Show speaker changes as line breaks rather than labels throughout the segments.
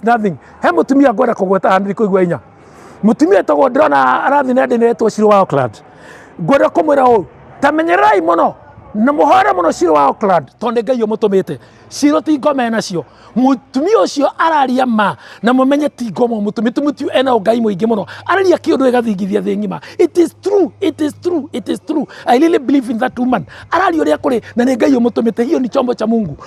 nothing. He mutumia ngwenda kugweta handri kuigwa inya. Mutumia tagwo ndrona arathi nende netwo Shiro wa Auckland. Ngwenda kumwira u tamenyerai muno na muhore muno Shiro wa Auckland tonde Ngai umutumite. Shiro ti ngome nacio. Mutumia ucio araria ma na mumenye ti ngoma mutumite mutiu ena Ngai muingi muno. Araria kiundu igathingithia thi ngima. It is true. It is true. It is true. I really believe in that woman. Araria uria kuri na ni Ngai umutumite. Hiyo ni chombo cha Mungu.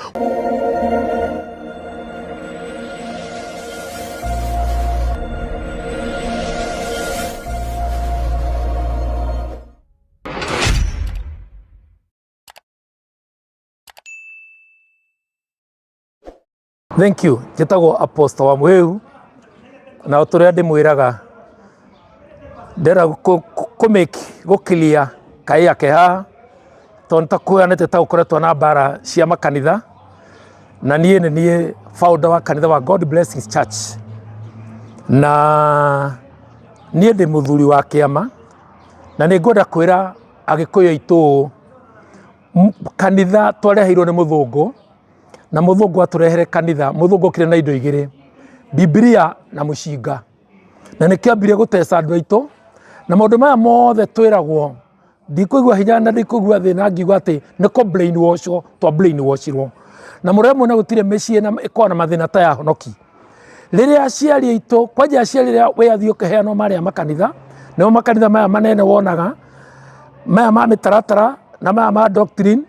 Thank you. Njĩtagwo Apostle wa Mweu na ũtũrĩa ndĩmwĩraga ndĩra gũkilia kaĩ yake haha tondũ takuoyanĩte ta ũkoretwo na mbara cia makanitha na niĩ nĩ niĩ founder wa kanitha wa God Blessings Church na niĩ ndĩ mũthuri wa kĩama na nĩ ngwenda kwĩra Agĩkũyũ aitũ kanitha twareheirwo nĩ mũthũngũ na mũthũngũ atũrehere kanitha mũthũngũ kire na indo igĩrĩ Biblia na mũcinga na nĩ kĩambire gũteca andũ aitũ na maũndũ maya mothe twĩragwo ndikũigua hinya na ndikũigua thĩna ngiuga atĩ nĩko brainwashwo twa brainwashirwo na mũremwo na gũtirĩ mĩciĩ na ĩkoragwo na mathĩna ta ya honoki rĩrĩa aciari aitũ kwanja aciari rĩrĩa wĩathi ũkĩheanwo marĩa makanitha nĩmo makanitha maya manene wonaga maya ma mĩtaratara na maya ma doctrine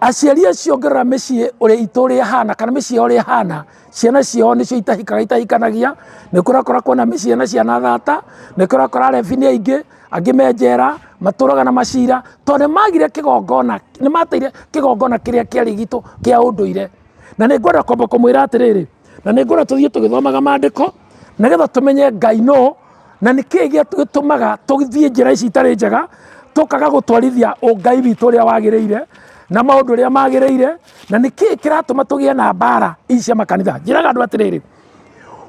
aciari acio ongerera mĩciĩ ũrĩa itũ ũrĩa hana kana mĩciĩ ũrĩa hana ciana ciao nĩcio itahikanagia nĩ kũrakora kwona mĩciĩ na ciana thata nĩ kũrakora arebi nĩ aingĩ angĩ menjera matũraga na macira tondũ magire kĩgongona nĩ mateire kĩgongona kĩrĩa kĩarĩ gitũ kĩa ũndũire na nĩ ngwenda kwamba kũmwĩra atĩrĩrĩ na nĩ ngwenda tũthiĩ tũgĩthomaga maandĩko nĩgetha tũmenye Ngai no na nĩ kĩĩ gĩtũmaga tũgĩthiĩ njĩra ici itarĩ njega tũkaga gũtwarithia ũngai witũ ũrĩa wagĩrĩire na maũndũ ũrĩa magĩrĩire na nĩ kĩĩ kĩratũma tũgĩe na mbara ici cia makanitha njĩraga andũ atĩrĩrĩ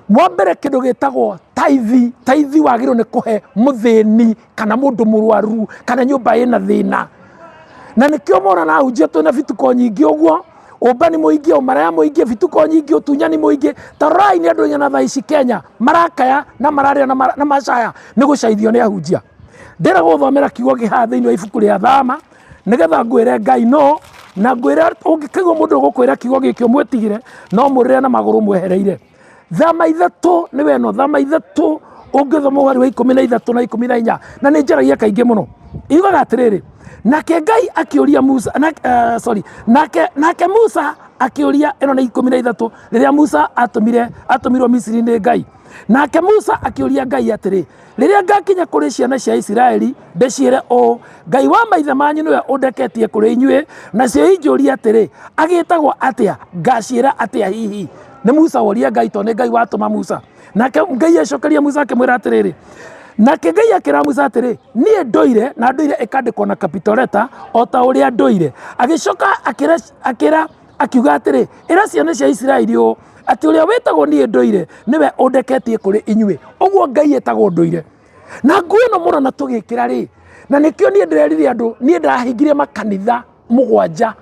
mwambere kĩndũ gĩtagwo taithi wagĩrĩirwo nĩ kũhe mũthĩni kana mũndũ mũrwaru kana nyũmba ĩna thĩna na nĩkĩo mona na hunjia twĩna bituko nyingĩ ũguo ũmbani mũingĩ ũmaraya mũingĩ bituko nyingĩ ũtunyani mũingĩ tarai nĩ andũ nyana thaa ici Kenya marakaya na mararĩa na macaya nĩ gũcaithio nĩ ahunjia ndĩra gũthomera kiugo kĩhaha thĩinĩ wa ibuku rĩa Thama nĩgetha ngwĩre Ngai no na ngwĩra ũngĩkĩigua mũndũ gũkwĩra kiugo gĩkĩ ũmwĩtigĩre no mũrĩre na magũrũ mwehereire Thama 3 nĩ weno Thama 3 ũngĩthoma mũhari wa 13 na 14 na nĩ njaragia kaingĩ mũno iugaga atĩrĩrĩ nake Ngai akĩũria Musa nake Musa akĩũria ĩno nĩ 13 rĩrĩa Musa atũmirwo Misiri nĩ Ngai nake Musa akĩũria Ngai atĩrĩ rĩrĩa ngakinya kũrĩ ciana cia Isiraeli ndĩciĩre o Ngai wa maithe manyu nĩwe ũndeketie kũrĩ inyuĩ nacio injũria atĩrĩ agĩtagwo atĩa ngaciĩra atĩa hihi nĩ Musa woria Ngai tondũ nĩ Ngai watũma Musa nake Ngai acokeria Musa akĩmwĩra atĩrĩrĩ nake Ngai akĩra Musa atĩrĩ niĩ ndũire na ndũire ĩkandĩkwo na capital letter o ta ũrĩa ndũire agĩcoka akiuga atĩrĩ ĩra ciana cia Isiraeli o atĩ ũrĩa wĩtagwo niĩ ndũire nĩwe ũndeketie kũrĩ inyuĩ ũguo Ngai etagwo ndũire na nguono mũno na tũgĩkĩra rĩ na nĩkĩo niĩ ndĩrerire andũ niĩ ndahingire makanitha 7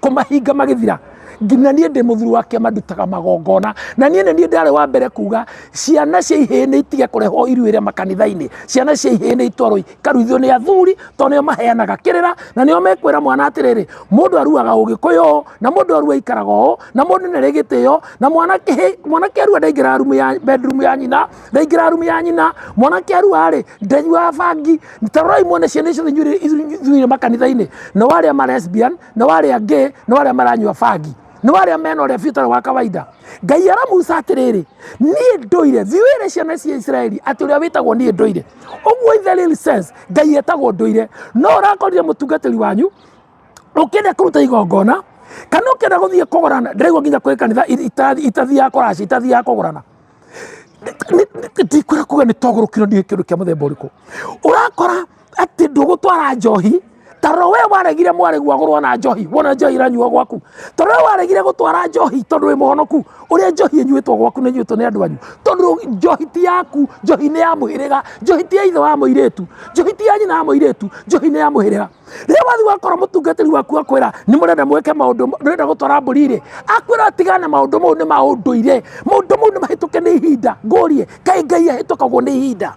kũmahinga magĩthira nginya niĩ ndĩ mũthuri wa kĩama ndutaga magongona na niĩ ndarĩ wa mbere kuga ciana cia ihĩĩ nĩ itige kũrehwo iruĩre makanitha-inĩ ciana cia ihĩĩ nĩ itwarwo ikaruithio nĩ athuri tondũ nĩo maheanaga kĩrĩra na nĩo mekwĩra mwana atĩrĩrĩ mũndũ aruaga ũgĩkũyũ na mũndũ arua aikaraga ũũ na mũndũ nĩ rĩ gĩtĩo na mwanake arua ndaingĩra bedroom ya nyina ndaingĩra room ya nyina mwanake arua rĩ ndanyuaga bangi tarorai muone ciana icio ithuire makanitha-inĩ na warĩa ma lesbian na warĩa gay na warĩa maranyua bangi nĩ warĩa mena ũrĩa bitarĩ wa kawaida Ngai ara Musa atĩrĩrĩ niĩ ndũire thiwĩre ciana cia Isiraeli atĩ ũrĩa wĩtagwo niĩ ndũire ũguo in the real sense Ngai etagwo ndũire no ũrakorire mũtungatĩri wanyu ũkĩenda kũruta igongona kana ũkĩenda gũthiĩ kũgorana ndĩraigua nginya kwĩ kanitha itathiaga kũraci itathiaga kũgorana ndikwĩra kuga nĩ togũrũkĩrwo nĩ kĩndũ kĩa mũthemba ũrĩkũ ũrakora atĩ ndũgũtwara njohi taro we waregire mware gwagorwa na njohi wona njohi ranyuo gwaku taro we waregire gutwara njohi tondu wi muhonoku uria njohi enyuitwo gwaku ne nyuitwo ni andu anyu tondu njohi ti yaku njohi ni ya muhiriga njohi ti ya ithe wa muiretu njohi ti ya nyina wa muiretu njohi ni ya muhiriga riria wathi wakora mutungatiri waku akwira ni murenda mweke maundu murenda gutwara mburi akwira tigana maundu mau ni maunduire maundu mau ni mahituke ni ihinda ngurie kai Ngai ahitukagwo ni ihinda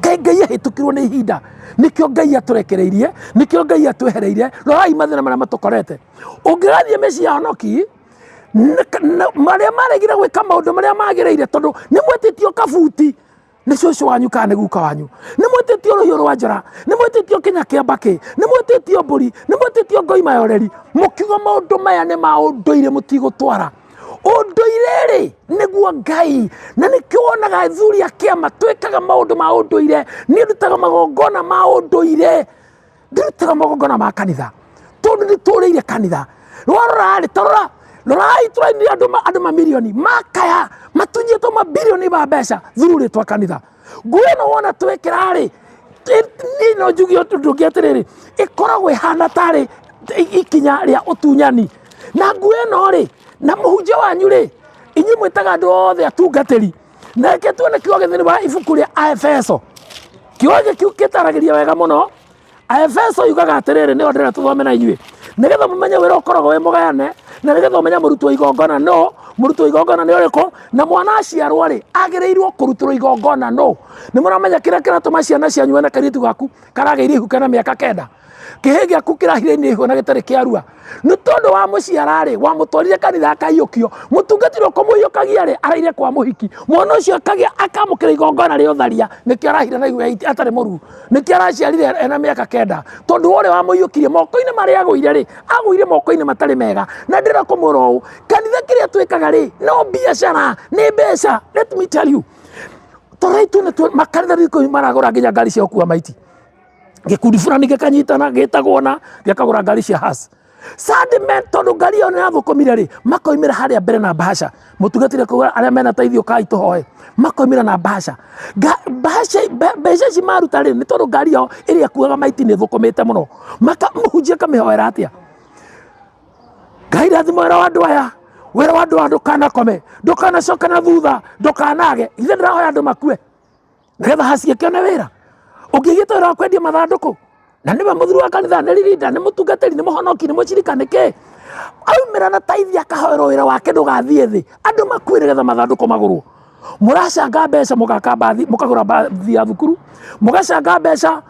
kai Ngai ahitukirwo ni ihinda nikio Ngai aturekereirie nikio Ngai atwehereire rorai mathina maria matukorete ungirathie meci ya honoki maria maregire gwika maundu maria magireire tondu ni mwetitio kabuti ni cucu wanyu kana ni guka wanyu ni mwetitio ruhiu rwa njora ni mwetitio kinya kia mbaki ni mwetitio mburi ni mwetitio ngoi mayoreri mukiuga maundu maya ni maunduire mutigutwara unduire ri niguo Ngai na nikio wonaga athuri a kiama twikaga maundu ma unduire ni ndutaga magongona ma unduire ndutaga magongona ma kanitha tondu ni turiire kanitha rora ri torora rorai turaini andu mamilioni makaya matunyitwo mabilioni ma mbeca thuri twa kanitha ngueno wona twikira ri nino njugio ndungi atiriri ikoragwo ihana tari ikinya ria utunyani na ngueno ri na muhunjia wanyu ri inyu mwitaga andu othe atungatiri na ke tuone kioge thini wa ibuku ria Aefeso kioge kiu kitaragiria wega muno Aefeso yugaga atiriri ni ndira tuthome na inyui nigetha mumenye wira ukoragwo wi mugayane na nigetha umenye murutwo igongona no murutwo igongona ni uriko na mwana aciarwo ri agireirwo kurutwo igongona no ni muramenya kira kiratuma ciana cianyu na karitu gaku karageire ihu kana miaka 9 kihege aku kirahire ni ihu na gitari kiarua ni tondu wa muciara ri wa mutwarire kanitha akaiyukio mutungatiro kumuiyukagia ri araire kwa muhiki mwana ucio akagia akamukira igongona ri utharia nikio arahire na ihu atari muru nikio araciarire ena miaka 9 tondu ore wa muiyukirie moko-ini mari agwire ri agwire moko-ini matari mega na ndira kumura u kanitha kiria twikaga ri no biashara ni mbeca let me tell you toraitu ne makanitha riko maragora nginya ngari cia kuwa maiti gikundi fulani gikanyitana gitagwo na gikagura ngari cia has sandman tondu ngari yo na thukumire ri makoimira haria mbere na bahasha mutungatire kuga aria mena taithio kai tuhoe makoimira na bahasha bahasha ci maruta ri ni tondu ngari yo iria kuaga maiti ni thukumite muno muhunjia kamihoera atia Ngai rathimo wira wa andu aya wira wa andu ndukana kome ndukana coka na thutha ndukanage ithe ndirahoya andu makue nigetha hacie kione wira ungigita wira wa kwendia mathanduku na niwe muthuri wa kanitha ni rinda ni mutungatiri ni muhonoki ni mucirika niki aumira na taithi akahoerwo wira wake ndugathie thi andu makue nigetha mathanduku magurwo muracanga mbeca mukagura bathi ya thukuru mugacanga mbeca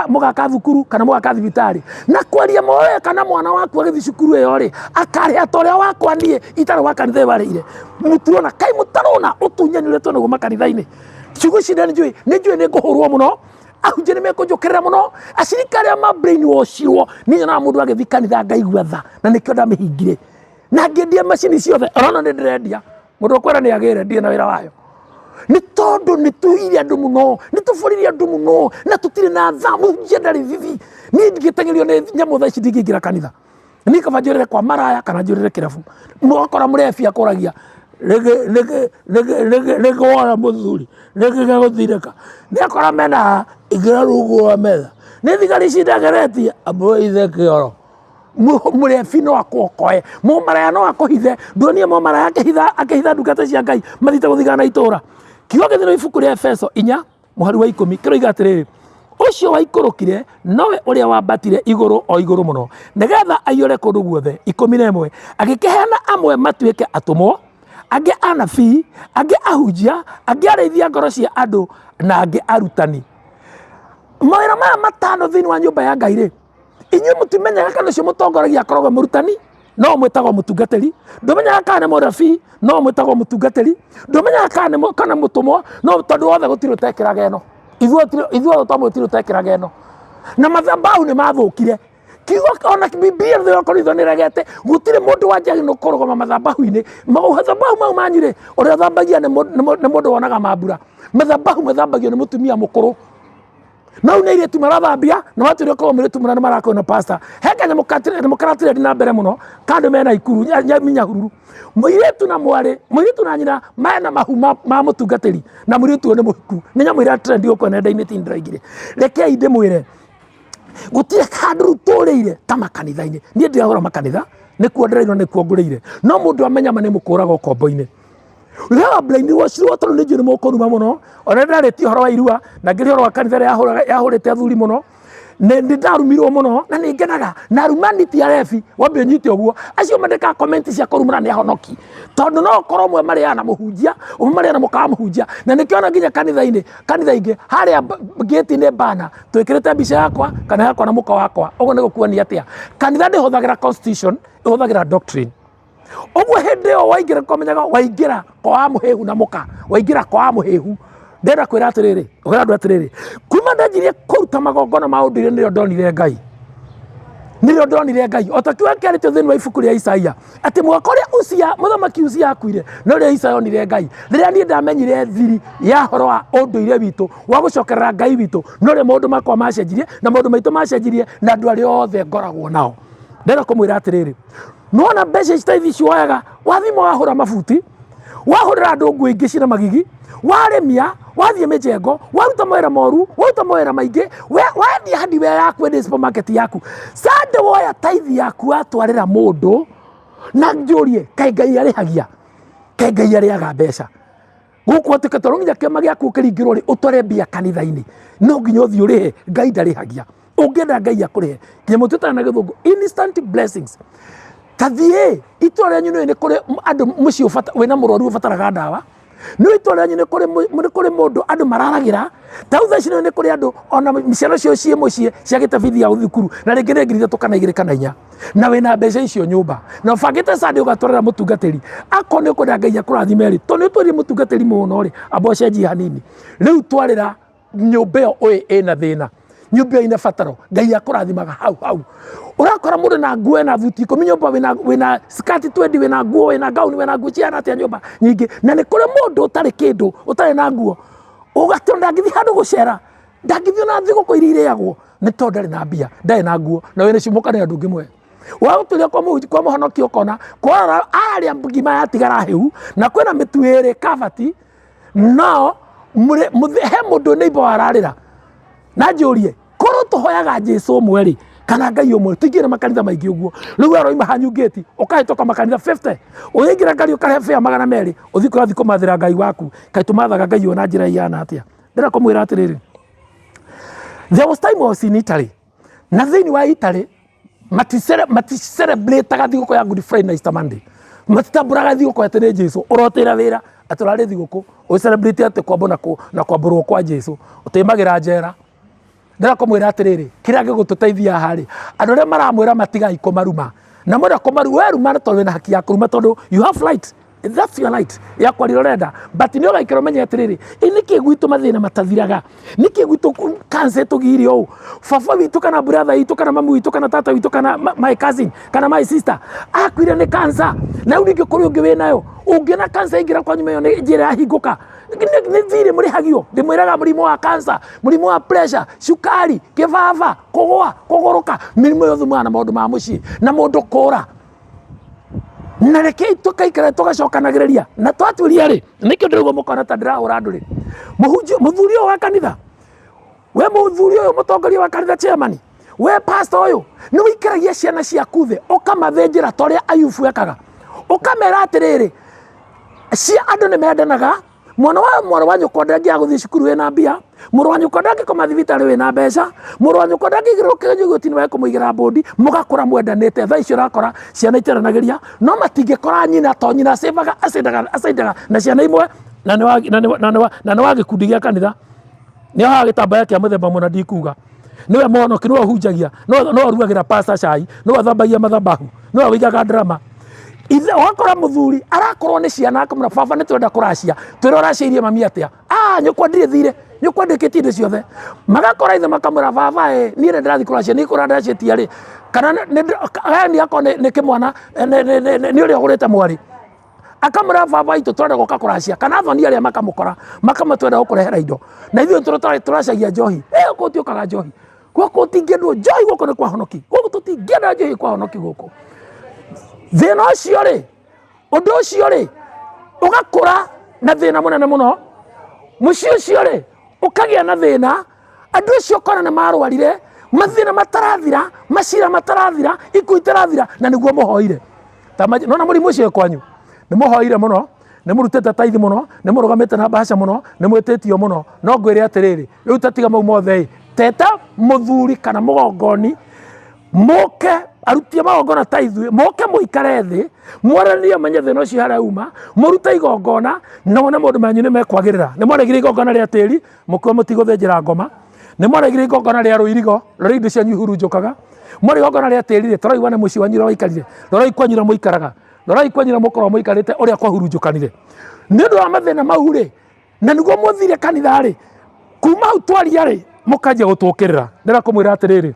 mugaka thukuru kana mugaka thibitari na kwaria moyo kana mwana waku agithi cukuru iyo ri akaria toria wakwa nie itaro wa kanitha barire muturona kai mutarona utunyani uretwo naguo makanitha-ini ciugo cida njui ni nguhurwo muno ahunjia ni mekunjukirira muno acirikari a ma brain washirwo ni nyona mundu agithi kanitha ngaigua tha na nikio ndamihingire na ngendia macini ciothe orona ni ndirendia mundu akwira ni agire ndie na wira wayo ni tondu ni tuire andu muno ni tufuririe andu muno na tutire na thamu ndari vivi ni ngitengerio ni nyamu tha ici ndingira kanitha ni kabanjurire kwa maraya kana njurire kirabu mwakora murefi akoragia lege wala muthuri lege gaguthireka ni akora mena igira rugo wa metha ni thigari cindageretie abo ithe kioro murefi no akokoe mu maraya no akohithe nduonie mu maraya akihitha ndungata cia Ngai mathite guthigana itura kioge thino ibuku ria Efeso 4 muhari wa 10 kiroiga atiriri ucio waikurukire nowe uria wambatire iguru o iguru muno nigetha aiyore kundu guothe 11 agikeheana amwe matuike atumwo ange anabii ange ahunjia ange areithia ngoro cia andu na ange arutani mawira maya matano thini wa nyumba ya Ngai ri inyu mutimenyaga kana cio mutongoragia akoragwo murutani no mwitagwo mutungatiri ndumenyaga kana murabii no mwitagwo mutungatiri ndumenyaga kana mutumwo no tondu wothe gutiru tekiraga eno ithuothe twamwitiru tekiraga eno na mathabahu ni mathukire kiugo ona Biblia ndio Korinitho niregete gutire mundu wanjagi no korogoma mathabahu-ini mathabahu mau manyire uria thambagia ni mundu wonaga mambura mathambagio ni mutumia mukuru na une ile tumarathambia na watu ndio kwa mretu mwana marako na pastor heka nyamukatire na mbere muno kandi mena ikuru nyaminya hururu mwiretu na mware mwiretu na nyina maena mahuma ma mutungatiri na mwiretu ni muhiku ni nyamwira trend yoko na ndaini tindiraigire reke inde mwire Gutire kandu tureire ta makanitha-ini. Nie ndiragura makanitha ni kuo ndiraino ni kuo ngurire. No mundu amenya mane mukuraga ukombo-ini. Rĩrĩa brain wash rwatoro nĩ njũĩ mũkũruma mũno, ona ndarĩtie ũhoro wa irua na ngĩrĩ ũhoro wa kanitha yahũrĩte athuri mũno, nĩ ndarumirwo mũno na nĩ ngenaga na rumanity ya refi wambe nyite ũguo acio mandĩka comment cia kũrumana nĩ ahonoki tondũ no ũkorwo ũmwe marĩaga na mũhunjia ũmwe marĩaga na mũkawa mũhunjia na nĩkĩona nginya kanitha ingĩ harĩa gate-inĩ bana twĩkĩrĩte mbica yakwa kana yakwa na mũka wakwa ũguo nĩ gũkuonia atĩa kanitha ndĩhũthagĩra constitution ĩhũthagĩra doctrine. Oguo hĩndĩ ĩyo waingĩra komenyaga waingĩra kwa mũhĩhu na mũka waingĩra kwa mũhĩhu ndĩrenda kwĩra atĩrĩrĩ ũgĩra andũ atĩrĩrĩ kuma ndanjirie kũruta magongona ma ũndũire nĩrĩo ndonire Ngai o ta kiugo kĩarĩtio thĩinĩ wa ibuku rĩa Isaia atĩ mwaka ũrĩa mũthamaki Uzia akuire no rĩrĩa Isaia onire Ngai rĩrĩa niĩ ndamenyire thiri ya horo wa ũndũire witũ wa gũcokerera Ngai witũ no rĩo maũndũ makwa macenjirie na maũndũ maitũ macenjirie na andũ arĩa othe ngoragwo nao. Ndĩrenda kũmwĩra atĩrĩrĩ nona mbeca ici cioyaga wathima wahũra mabuti wahũrĩra andũ nguo ingĩ cina magigi waremia wathiĩ mĩjengo waruta mawĩra moru waruta mawĩra maingĩ wendia hardware yaku wendia supermarket yaku sande woya tithe yaku watwarĩra mũndũ na njũrie kaĩ Ngai arĩhagia kaĩ Ngai arĩaga mbeca gũkũ atĩ tondũ nginya kĩama gĩaku ũkĩringĩrwo rĩ ũtware mbia kanitha-inĩ no nginya ũthiĩ ũrĩhe Ngai ndarĩhagia ũngĩenda Ngai akũrĩhe nginya mũtũtana na gĩthũngũ instant blessings. Tathiĩ itũra rĩanyu nĩ kũrĩ andũ mũciĩ wĩna mũrwaru ũbataraga ndawa nĩ itũra rĩanyu nĩ kũrĩ mũndũ andũ mararagĩra ta utha ici nĩ kũrĩ andũ ona ciana cio ciĩ mũciĩ ciagĩte bithi ya thukuru na rĩngĩ nĩ 3,000 kana 2 kana 4 na wĩna mbeca icio nyũmba na ũbangĩte sande ũgatwarĩra mũtungatĩri akorwo nĩ ũkwenda Ngai akũrathime rĩ tondũ nĩ ũtwarĩre mũtungatĩri mũno rĩ amba ũcenjie hanini rĩu twarĩra nyũmba ĩyo ĩna thĩna nyũmba ĩna bataro Ngai akũrathimaga hau urakora mũndũ na nguo na thuti ikũmi nyũmba wĩna skirt 20 wĩna nguo wĩna gauni wĩna nguo ciana atĩa nyũmba nyingĩ na nĩ kũrĩ mũndũ ũtarĩ kĩndũ ũtarĩ na nguo ũgatĩra ndangĩthiĩ handũ gũcera ndangĩthiĩ na thigũkũ iria irĩagwo nĩ tondũ ndarĩ na mbia ndarĩ na nguo na wĩna cimoka nĩ andũ ũngĩ mwe wagũtũria kwa mũhonokia ũkona kwara arĩa ngima yatigara hĩu na kwĩna mĩtu ĩrĩ kabati no he mũndũ neighbor ararĩra na njũrie korwo tũhoyaga Jesũ ũmwe rĩ kana Ngai ũmwe tũingĩre makanitha maingĩ ũguo rĩu aroima hanyu gate ũkahĩtũka makanitha 50 ũingĩra ngari ũkahe fare 200 ũthiĩ kũrathiĩ kũmathĩra Ngai waku kaĩ tũmathaga Ngai ona njĩra ihana atĩa. Ndĩrenda kũmwĩra atĩrĩrĩ there was time I was in Italy na thĩinĩ wa Italy maticelebrataga thigũkũ ya Good Friday na Easter Monday matitambũraga thigũkũ atĩ nĩ Jesũ ũrotĩra wĩra atĩ ũrarĩ thigũkũ ũcelebrate atĩ kwambwo na kwambũrwo kwa Jesũ ũtĩmagĩra njera. Ndĩrenda kũmwĩra atĩrĩrĩ kĩrĩa gĩgũtũteithia harĩ andũ arĩa maramwĩra matigai kũmaruma na mwenda kũmaru weruma tondũ wĩna haki ya kũruma tondũ you have right that's your right ya kwarĩra ũrenda but nĩ ũgaikara ũmenye atĩrĩrĩ nĩkĩ gwitũ mathĩna matathiraga nĩkĩ gwitũ cancer tũgire ũũ baba witũ kana brother witũ kana mamu witũ kana tata witũ kana my cousin kana my sister akuire nĩ cancer na rĩu ningĩ kũrĩ ũngĩ wĩnayo ũngĩona cancer ĩngĩra kwa nyuma ĩyo nĩ njĩra yahingũka nĩ thirĩ mũrĩhagio ndĩmwĩraga mũrimũ wa cancer mũrimũ wa pressure cukari kĩbaba kũgũa kũgũrũka mĩrimũ yothe mwana maũndũ ma mũciĩ na mũndũ kũra na reke tũkaikara tũgacokanagĩrĩria na twatuĩria rĩ nĩkĩo ndĩrauga mũkona ta ndĩrahũra andũ rĩ mũthuri ũyũ wa kanitha we mũthuri ũyũ mũtongoria wa kanitha chairman we pastor ũyũ nĩ wĩikaragia ciana ciaku thĩ ũkamathĩnjĩra ta ũrĩa Ayubu ekaga ũkamera atĩrĩrĩ cia andũ nĩ mendanaga mwana wa nyũkwa ndangĩaga gũthiĩ cukuru wĩna mbia mũrũ wa nyũkwa ndangĩkoma thibitarĩ wĩna mbeca mũrũ wa nyũkwa ndangĩigĩrwo igoti-inĩ wa kũmũigĩra mbũndi mũgakũra mwendanĩte thaa icio ũrakora ciana iteranagĩria no matingĩkora nyina to nyina acendaga na ciana imwe na nĩ wa gĩkundi gĩa kanitha nĩ ohaga gĩtambaya kĩa mũthemba mũna ndikuga nĩwe mũhonoki nĩwe ũhunjagia no aruagĩra pastor cai no athambagia mathabahu no awĩigaga drama ithe wakora mũthuri arakorwo nĩ ciana akamũra baba nĩ twenda kũracia twĩra ũraciairie mami atĩa nyũkwa ndirĩ thire nyũkwa ndĩkĩtie indo ciothe magakora ithe makamũra baba niĩ nĩ ndĩrathiĩ kũracia nĩ kũra ndaciatia rĩ kana nĩ akorwo nĩ kĩmwana nĩ ũrĩa ũgũrĩte mwarĩ akamũra baba itũ twenda gũka kũracia kana athoni arĩa makamũkora makamũtwenda gũkũrehera indo na ithuĩ tũracagia njohi gũkũ tũtiũkaga njohi gũkũ tũtingĩendwo njohi gũkũ nĩ kwa honoki gũkũ tũtingĩenda njohi kwa honoki gũkũ thĩna ũcio rĩ ũndũ ũcio rĩ ũgakũra na thĩna mũnene mũno mũciĩ ũcio rĩ ũkagĩa na thĩna andũ acio ũkona nĩ marwarire mathina matarathira, macira matarathira, ikuũ itarathira, na nĩguo mũhoire. Nona mũrimũ ũcio kwanyu nĩ mũhoire mũno, nĩ mũrutĩte taithi mũno, nĩ mũrũgamĩte na mbaca mũno, nĩ mwĩtĩtio mũno, no ngwĩre atĩrĩrĩ, rĩu tatiga mau mothe, teta mũthuri kana mũgongoni, moke arutie magongona ta ithuĩ, moke mũikare thĩ, mwaranie menye thĩna ũcio harĩa uma, mũrute igongona, na wone maũndũ manyu nĩ mekwagĩrĩra. Nĩ mwaregire igongona rĩa tĩri, mũkĩo mũtigũthĩnjĩra ngoma, nĩ mwaregire igongona rĩa rũirigo, rũrĩa indo cianyu ihurunjũkaga, mware igongona rĩa tĩri, tũroi wane mũciĩ wanyu ũrĩa waikarire, roroi kwanyu ũrĩa mũikaraga, roroi kwanyu ũrĩa mũkorwo mũikarĩte ũrĩa kwahurunjũkanire. Nĩ ũndũ wa mathĩna mau rĩ, na nĩguo mũthire kanitha rĩ, kuma hau twaria rĩ, mũkanjia gũtũkĩrĩra. Ndĩra kũmwĩra atĩrĩrĩ,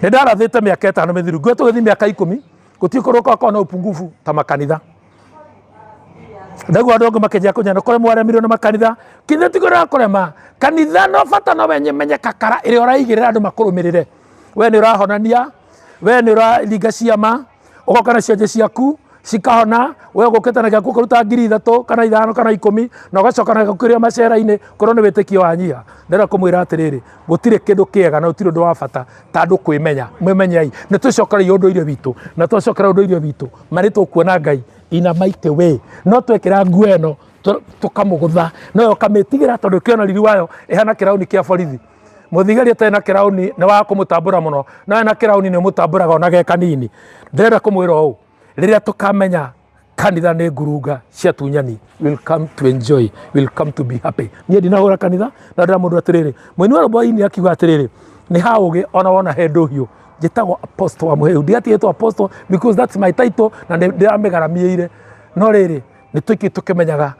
nĩ ndarathĩte mĩaka 5 mĩthiru, ngwe tũgĩthiĩ mĩaka 10, gũtiũkorwo gũkorwo na ũpungufu ta makanitha. Ndaguo andũ angĩ makĩnjia kũnyana kũrĩa mwaremirwo na makanitha, kĩndũ ti kũrĩa kũrema. Kanitha no bata no menye kakara ĩrĩa ũraigĩrĩra andũ makũrũmĩrĩre. We nĩ ũrahonania, we nĩ ũraringa ciama, ũgoka na cionje ciaku cikahona, we ũgũkĩte na gĩaku ũkaruta 3,000 kana 5 kana 10, na ũgacoka na gũkĩrĩa macera-inĩ, korwo nĩ wĩtĩkio wanyiha. Ndĩra kũmwĩra atĩrĩrĩ, gũtirĩ kĩndũ kĩega na gũtirĩ ũndũ wa bata ta andũ kwĩmenya. Mwĩmenyei, nĩ tũcokereire ũndũire witũ, na twacokera ũndũire witũ, marĩ tũkuona Ngai in a mighty way. No twekĩra nguo ĩno tũkamũgũtha, no ũkamĩtigĩra tondũ kĩona riri wayo ĩhana kĩrauni kĩa borithi. Mũthigari atarĩ na kĩrauni nĩ wa kũmũtambũra mũno, no ena kĩrauni nĩ ũmũtambũraga ona ge kanini. Ndĩrenda kũmwĩra ũũ, rĩrĩa tũkamenya kanitha nĩ ngurunga cia tunyani, will come to enjoy, will come to be happy. Niĩ ndinahũra kanitha, na ndĩra mũndũ atĩrĩrĩ, mũini wa rũmbo ini akiuga atĩrĩrĩ, nĩ ha ũgĩ ona wona he ndũhiũ, njĩtagwo apostle wa mũhĩu. Ndigatigĩtwo apostle because that's my title, na ndĩramĩgaramĩire. No rĩrĩ, nĩ tũikĩ tũkĩmenyaga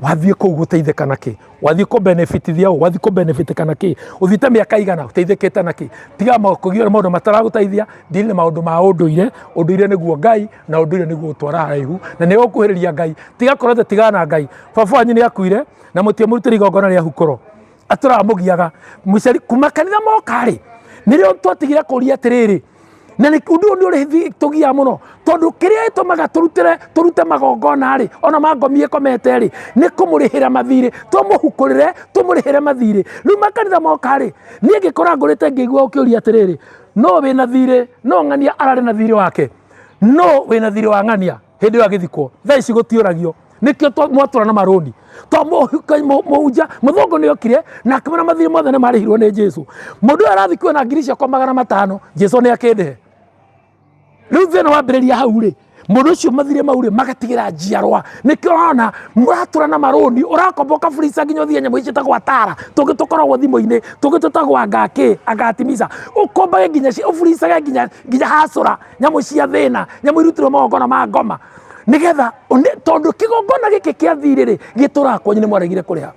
wathiĩ kũu gũteithĩka nakĩ, wathiĩ kũ benefitithia ũũ, wathiĩ kũ benefitĩka nakĩ, ũthiĩte mĩaka igana ũteithĩkĩte nakĩ. Tiga kũgĩa maũndũ mataragũteithia, ndini maũndũ ma ũndũire. Ũndũire nĩguo Ngai, na ũndũire nĩguo ũtwara haraihu, na nĩ ũkuhĩrĩria Ngai. Tiga korwo tigana na Ngai. Baba wanyu nĩ akuire na mũtiamũrutĩra igongona rĩa hukũro, atũramũgiaga mũceri kuma kanitha mokarĩ. Nĩrĩo twatigire kũria atĩrĩrĩ, na nĩ ũndũ ũyũ nĩ ũrĩ tũgia mũno, tondũ kĩrĩa gĩtũmaga tũrute magongona rĩ, ona mangomie komete rĩ, nĩ kũmũrĩhĩra mathirĩ, tũmũhukũrĩre tũmũrĩhĩre mathirĩ. Rĩu makanitha moka rĩ, niĩ ngĩkora ngũrĩte ngĩigua ũkĩũria atĩrĩrĩ, no wĩna thirĩ, no ng'ania ararĩ na thirĩ wake, no wĩna thirĩ wa ng'ania hĩndĩ ĩyo agĩthikwo. Thaa ici gũtiũragio, nĩkĩo mwatũra na marũni. Mũhunja mũthũngũ nĩ okire na akĩmena mathirĩ mothe nĩ marĩhirwo nĩ Jesũ. Mũndũ ũyũ arathikwo na ngiri ciakwa 500, Jesũ nĩ akĩndehe. Rĩu thĩna wambĩrĩria hau rĩ, mũndũ ũcio mathirĩ mau rĩ magatigĩra njiarwa. Nĩkĩo ũrona mũratũra na marũni, ũrakomboka furisa nginya ũthiĩ nyamũ ici tagwa tara, tũngĩ tũkoragwo thimũ-inĩ, tũngĩ tũtagwo angatimisa, ũkombage nginya ũfurisage nginya hacũra, nyamũ cia thĩna, nyamũ irutirwo magongona ma ngoma, nĩgetha tondũ kĩgongona gĩkĩ kĩa thirĩ rĩ gĩtũraga kwanyu nĩ mwaregire kũrĩha.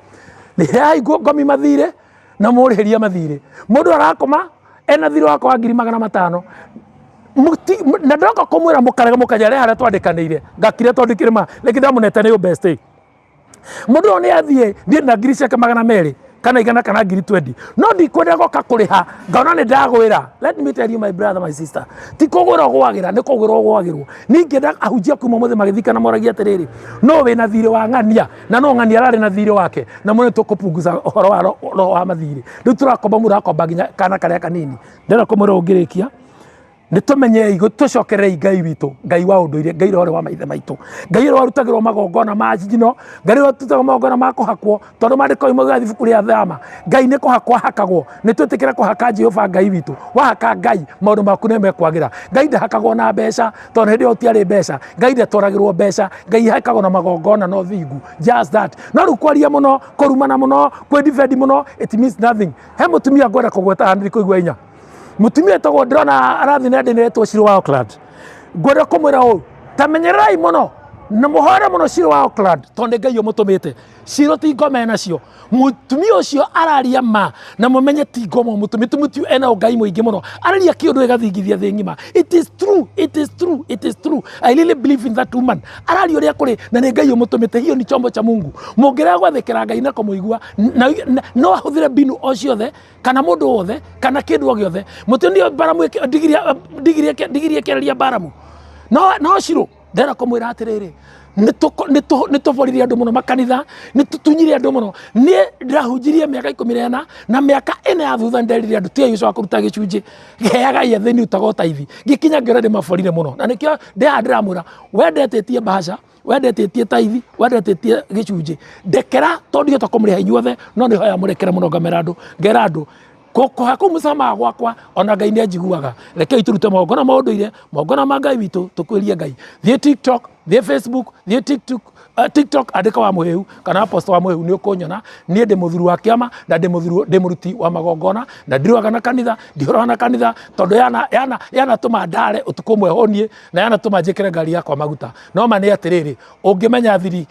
Rĩhai ngomi mathirĩ na mũrĩhĩria mathirĩ. Mũndũ arakoma ena thirĩ wakwa wa 500, na ndoka kũmwĩra mũkarega mũkanya harĩa twandĩkanĩire, ngakire twandĩkire ma rĩngĩ ndamũnete nĩ best. Mũndũ ũyũ nĩ athiĩ thiĩ na ngiri ciake 200 kana 100 kana ngiri 20, no ndikwenda goka kũrĩha ngona nĩ ndagwĩra. Let me tell you my brother, my sister, ti kũgwĩra ũgwagĩra, nĩ kũgwĩra ũgwagĩrwo. Ningĩ ahunjia kuma mũthĩ magĩthika na moragia atĩrĩrĩ, no wĩna thirĩ wa ng'ania, na no ng'ania ararĩ na thirĩ wake, na mũne tũkũpunguza ũhoro wa roho wa mathirĩ. Rĩu tũrakomba mũrakomba nginya kana karĩa kanini. Ndĩra kũmwĩra ũngĩrĩkia, nĩ tũmenyei tũcokerei Ngai witũ, Ngai wa ũndũire, Ngai ũrĩa wa maithe maitũ, Ngai ũrĩa warutagĩrwo magongona ma njino, Ngai ũrĩa warutagĩrwo magongona ma kũhakwo, tondũ maandĩko moigaga ibuku rĩa Thama, Ngai nĩ kũhakwo ahakagwo. Nĩ twĩtĩkĩra kũhaka Jehova Ngai witũ. Wahaka Ngai maũndũ maku nĩ mekwagĩra. Ngai ndahakagwo na mbeca, tondũ hĩndĩ ĩyo gũtiarĩ mbeca. Ngai ndatwaragĩrwo mbeca, Ngai ahakagwo na magongona no thingu. Just that. No rĩu kwaria mũno, kũrumana mũno, kwĩdefend mũno, it means nothing. He mũtumia ngwenda kũgweta haha ndikũigua inya. Mutumia tagwo ndĩrona arathi na ndĩnetwo Shiro wa Auckland. Ngwenda kũmwĩra ũũ, ta menyererai mũno na mũhore mũno Shiro wa Auckland, tondũ Ngai ũmũtũmĩte. Shiro ti ngoma nacio. Mutumia ũcio araria ma na mũmenye ti ngoma mũtumĩte. Mutumia ena Ngai mũingĩ mũno, araria kĩũndũ gĩgathingithia thĩ ng'ima. It is true, it is true, it is true. I really believe in that woman. Araria ũrĩa kũrĩ na nĩ Ngai ũmũtũmĩte. Hiyo ni chombo cha Mungu. Mũngĩrega gwathĩkĩra Ngai na kũmũigua, no ahũthĩre mbinu o ciothe kana mũndũ wothe kana kĩndũ o gĩothe. Mũtumia Baramu digiri ĩkĩarĩria Baramu. No Shiro ndĩra kũmwĩra atĩrĩrĩ, nä tåboririe andå må no makanitha nä tå tunyire andå må no nä ndärahunjirie mä aka 14 na mä aka 4 ya thutha nderire andå tia Yesu akå ruta gä cunjä heaga yethe nä utaga taithi ngä kinya ngä ora ndä maborire må no na nä kä o ndä ndä ramwä ra wendetä mbaca wendetä taithi wendetä gä cunjä ndekera tondå ihota kå må rä ha inyuothe no nä hoya må rekere må no ngamera andå ngera andå koha kå mucama gwakwa ona Ngai nä anjiguaga reke iturute magongona ma ũndũire magongona ma Ngai witũ tũkwĩrie Ngai thiĩ TikTok thiĩ Facebook thiĩ TikTok andĩka wa Mũhĩu kana Apostle wa Mũhĩu nĩ ũkũnyona niĩ ndĩ mũthuri wa kĩama na ndĩ mũruti wa magongona na ndirũaga na kanitha ndihũraga na kanitha tondũ yanatũma ndare ũtukũ ũmwe honie na yanatũma njĩkĩre ngari yakwa maguta no ma nĩ atĩrĩrĩ ũngĩmenya thiri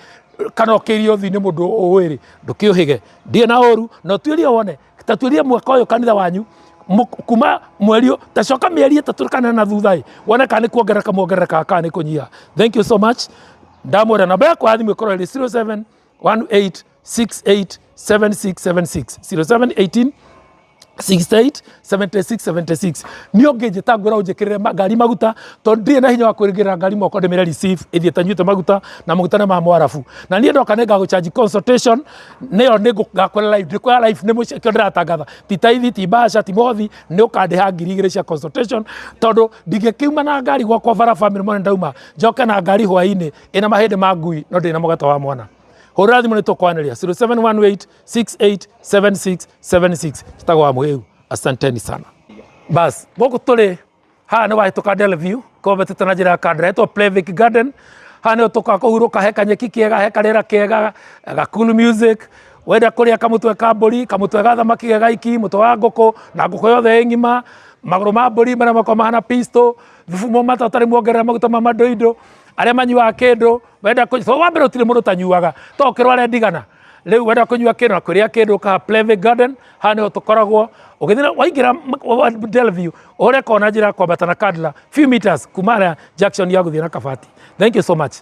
kana ũkĩrio thi nĩ mũndũ ũĩ ndũkĩũhĩge ndirĩ na ũru na ũtuĩrie wone tatuĩrie mwaka ũyũ kanitha wanyu kuma mweri ta coka mĩeri 3 kana na thutha wone kana nĩ kuongerereka kana nĩ kũnyiha. Thank you so much. Ndamwĩra namba yakwa ya thimũ ĩkorwo ĩrĩ 0718687676 0718687676 nĩ ũngĩnjĩta ngwĩra ũnjĩkĩrĩre ngari maguta tondũ ndirĩ na hinya wa kwĩrĩgĩrĩra ngari moko ndĩmĩre receive ĩthiĩte nyuĩte maguta na maguta nĩ ma Mwarabu na niĩ ndoka nĩ ngagũchanji consultation nĩyo nĩ ngakwĩra live ndĩkwĩra live nĩ mũcio ndĩratangatha ti taithi ti mbaca ti mothi nĩ ũkandĩha 2,000 cia consultation tondũ ndingĩkiuma na ngari gwakwa bara family mone ndauma njoke na ngari hwainĩ ĩna mahĩndĩ ma ngui no ndĩ na mũgate wa mwana. Hũrĩra thimũ nĩ tũkwanĩria 0718687676 njĩtagwo wa Mũhĩu. Asanteni sana. Bas gũkũ tũrĩ haha nĩ wahĩtũka Delview kombetete na njĩra ya kandara hetwo Playvic Garden haha nĩho tũkaga kũhurũka he kanyeki kĩega he karĩera kega ga cool music wenda kũrĩa kamũtwe ka mbũri kamũtwe ga thamaki gega iki mũtwe wa ngũkũ na ngũkũ yothe ng'ima magũrũ ma mbũri marĩa makoragwo mahana pisto thubu mo mata ũtarĩ muongerera maguta ma mandoindo arĩa manyuaga kĩndũ wenda wa mbere ũtirĩ mũndũ tanyuaga to ũkĩrwara ndigana rĩu wenda kũnyua kĩndũ na kũrĩa kĩndũ ũkaha Playvic Garden haha nĩho tũkoragwo ũgĩthiĩ waingĩra Delview ũhũre kona njĩra ya kwambata na Candler few meters kuma harĩa junction ya gũthiĩ na Kabati. Thank you so much.